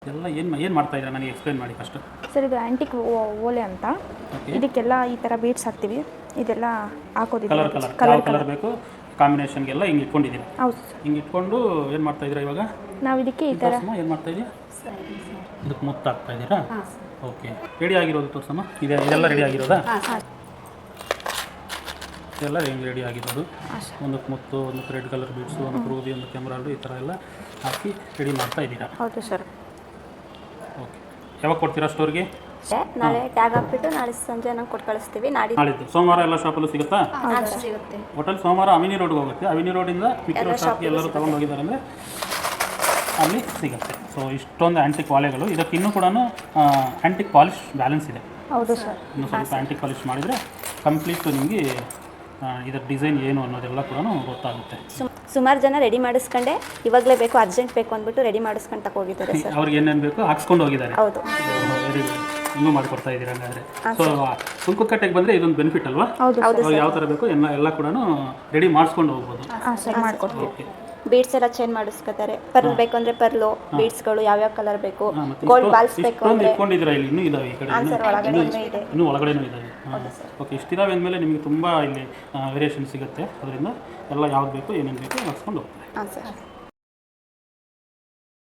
ಎಲ್ಲ ಏನು ಮಾಡ್ತಾ ಇದ್ದೀರಾ ನನಗೆ ಎಕ್ಸ್ಪ್ಲೇನ್ ಮಾಡಿ ಫಸ್ಟ್. ಸರ್ ಇದು ಆ್ಯಂಟಿಕ್ ಓಲೆ ಅಂತ. ಇದಕ್ಕೆಲ್ಲ ಈ ಥರ ಬೀಡ್ಸ್ ಹಾಕ್ತೀವಿ. ಇದೆಲ್ಲ ಹಾಕೋದಿದೆ. ಕಲರ್ ಬೇಕು ಕಾಂಬಿನೇಷನ್ಗೆಲ್ಲ ಹಿಂಗೆ ಇಟ್ಕೊಂಡಿದ್ದೀನಿ. ಹೌದು ಹಿಂಗೆ ಇಟ್ಕೊಂಡು ಏನು ಮಾಡ್ತಾ ಇದ್ದೀರಾ ಇವಾಗ? ನಾವು ಇದಕ್ಕೆ ಈ ಥರ ಏನು ಮಾಡ್ತಾ ಇದ್ದೀರಾ? ಇದಕ್ಕೆ ಮುತ್ತು ಹಾಕ್ತಾ ಇದ್ದೀರಾ? ಓಕೆ, ರೆಡಿ ಆಗಿರೋದು ತೋರ್ಸಮ್ಮ. ಇದೆಲ್ಲ ರೆಡಿ ಆಗಿರೋದಾ? ಇದೆಲ್ಲ ಹೆಂಗೆ ರೆಡಿ ಆಗಿರೋದು. ಒಂದಕ್ಕೆ ಮುತ್ತು, ಒಂದಕ್ಕೆ ರೆಡ್ ಕಲರ್ ಬೀಡ್ಸು, ಒಂದಕ್ಕೆ ರೂಬಿ, ಒಂದಕ್ಕೆ ಎಮರಾಲ್ಡು, ಈ ಥರ ಎಲ್ಲ ಹಾಕಿ ರೆಡಿ ಮಾಡ್ತಾ ಇದ್ದೀರಾ? ಹೌದು ಸರ್. ಓಕೆ, ಯಾವಾಗ ಕೊಡ್ತೀರಾ ಸ್ಟೋರ್ಗೆ? ನಾಳೆ ಟ್ಯಾಗ್ ಹಾಕ್ಬಿಟ್ಟು ನಾಳೆ ಸಂಜೆ ನಾವು ಕೊಟ್ಟು ಕಳಿಸ್ತೀವಿ. ನಾಳಿದ್ದು ಸೋಮವಾರ ಎಲ್ಲ ಶಾಪಲ್ಲೂ ಸಿಗುತ್ತಾ? ಸಿಗುತ್ತೆ. ಹೋಟೆಲ್ ಸೋಮವಾರ ಅವಿನಿ ರೋಡ್ಗೆ ಹೋಗುತ್ತೆ. ಅವಿನಿ ರೋಡಿಂದ ಮಿಕ್ಕಿರೋ ಶಾಪ್ಗೆ ಎಲ್ಲರೂ ತೊಗೊಂಡು ಹೋಗಿದ್ದಾರೆ ಅಂದರೆ ಅಲ್ಲಿ ಸಿಗುತ್ತೆ. ಸೊ ಇಷ್ಟೊಂದು ಆ್ಯಂಟಿಕ್ ವಾಲೆಗಳು. ಇದಕ್ಕೆ ಇನ್ನೂ ಕೂಡ ಆ್ಯಂಟಿಕ್ ಪಾಲಿಶ್ ಬ್ಯಾಲೆನ್ಸ್ ಇದೆ. ಹೌದು ಸರ್. ಇನ್ನೂ ಸ್ವಲ್ಪ ಆ್ಯಂಟಿಕ್ ಪಾಲಿಶ್ ಮಾಡಿದರೆ ಕಂಪ್ಲೀಟ್ ನಿಮಗೆ ಇದರ ಡಿಸೈನ್ ಏನು ಅನ್ನೋದೆಲ್ಲ ಕೂಡ ಗೊತ್ತಾಗುತ್ತೆ. ಸುಮಾರು ಜನ ರೆಡಿ ಮಾಡಿಸ್ಕೊಂಡೆ ಇವಾಗಲೇ ಬೇಕು, ಅರ್ಜೆಂಟ್ ಬೇಕು ಅಂದ್ಬಿಟ್ಟು ರೆಡಿ ಮಾಡಿಸ್ಕೊಂಡು ತಗೋಗಿದ್ದಾರೆ ಸರ್. ಅವ್ರಿಗೆ ಏನೇನು ಬೇಕು ಹಾಕ್ಸ್ಕೊಂಡು ಹೋಗಿದ್ದಾರೆ. ಹೌದು, ವೆರಿ ಗುಡ್. ಇನ್ನೂ ಮಾಡಿಕೊಡ್ತಾ ಇದ್ದೀರಾ ಹಂಗಾದರೆ. ಸೊ ಸುಂಕದಕಟ್ಟೆಗೆ ಬಂದರೆ ಇದೊಂದು ಬೆನಿಫಿಟ್ ಅಲ್ವಾ? ಹೌದು. ಯಾವ ಥರ ಬೇಕು ಎಲ್ಲ ಕೂಡ ರೆಡಿ ಮಾಡಿಸ್ಕೊಂಡು ಹೋಗ್ಬೋದು. ಹಾಂ ಸರ್, ಮಾಡಿಕೊಡ್ತೀವಿ. ಓಕೆ, ಬೀಡ್ಸ್ ಎಲ್ಲ ಚೇಂಜ್ ಮಾಡಿಸ್ಕೊತಾರೆ. ಪರ್ಲ್ ಬೇಕು ಅಂದರೆ ಪರ್ಲು, ಬೀಡ್ಸ್ಗಳು ಯಾವ್ಯಾವ ಕಲರ್ ಬೇಕು, ಗೋಲ್ಡ್ ಬಾಲ್ಸ್ ಬೇಕು ಅಂದರೆ ಇಟ್ಕೊಂಡಿದ್ದೀರಾ ಇಲ್ಲಿ? ಇನ್ನೂ ಇದಾವೆ ಈ ಕಡೆ, ಇನ್ನೂ ಒಳಗಡೆನೂ ಇದ್ದಾವೆ. ಓಕೆ, ಇಷ್ಟಿದಾವೆ ಅಂದಮೇಲೆ ನಿಮಗೆ ತುಂಬ ಇಲ್ಲಿ ವೇರಿಯೇಷನ್ ಸಿಗುತ್ತೆ. ಅದರಿಂದ ಎಲ್ಲ ಯಾವ್ದು ಬೇಕು ಏನೇನು ಬೇಕು ಹಾಕ್ಸ್ಕೊಂಡು ಹೋಗ್ತಾರೆ. ಹಾಂ ಸರ್.